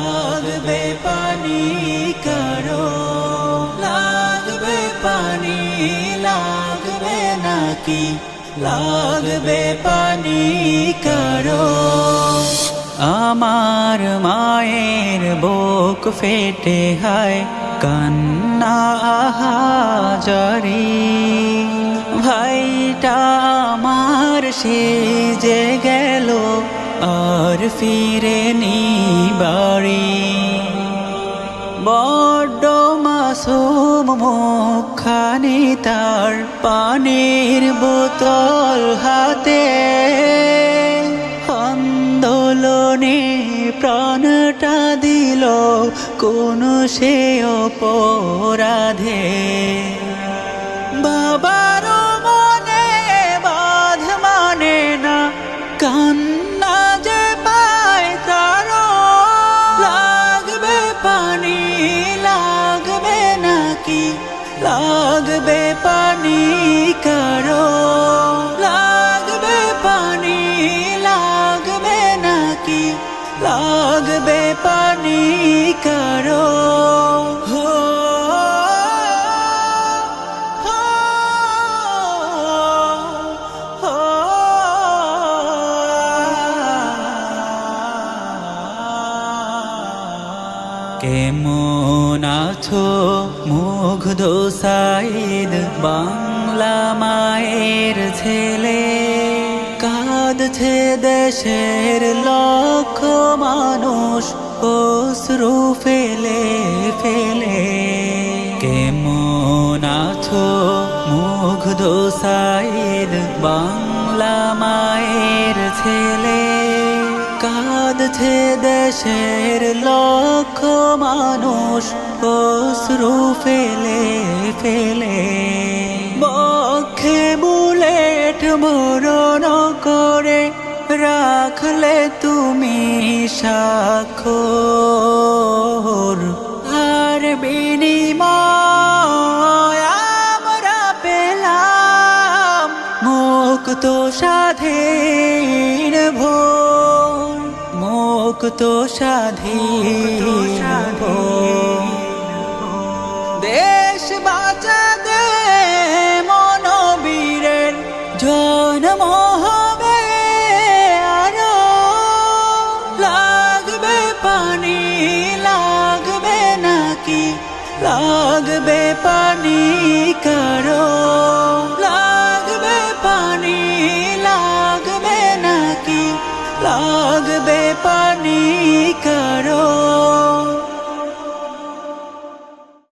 লাগবে পানি কারো, লাগবে পানি, লাগবে নাকি লাগবে পানি কারো। আমার মায়ের বুক ফেটে হায় কান্না আহাজারি, ভাইটা আমার সে যে গেল আর ফিরেনি বাড়ি। বড্ড মাসুম মুখখানি তার, পানির বোতল হাতে, আন্দোলনে প্রাণটা দিল কোন সে অপরাধে। বাবার মনে বাঁধ মানে না, কান্না যে পায় তারও, লাগবে পানি, লাগবে নাকি লাগবে পানি কারো, লাগবে পানি, লাগবে নাকি লাগবে পানি কারো। কেমন আছো মুগ্ধ সাইদ, বাংলা মায়ের ছেলে, কাঁদছে দেশের লক্ষ মানুষ অশ্রু ফেলে ফেলে। কেমন আছো মুগ্ধ সাইদ, বাংলা মায়ের ছেলে, কাঁদছে দেশের লক্ষ মানুষ অশ্রু ফেলে ফেলে। বক্ষে বুলেট মরণ করে রাখলে তুমি স্বাক্ষর, আর বিনিময় আমরা পেলাম মুক্ত স্বাধীন ভোর, মুক্ত স্বাধীন ভোর। দেশ বাঁচাতে মনোবীরের জন্ম হবে আরো, লাগবে পানি, লাগবে নাকি লাগবে পানি কারো, লাগবে পানি, লাগবে নাকি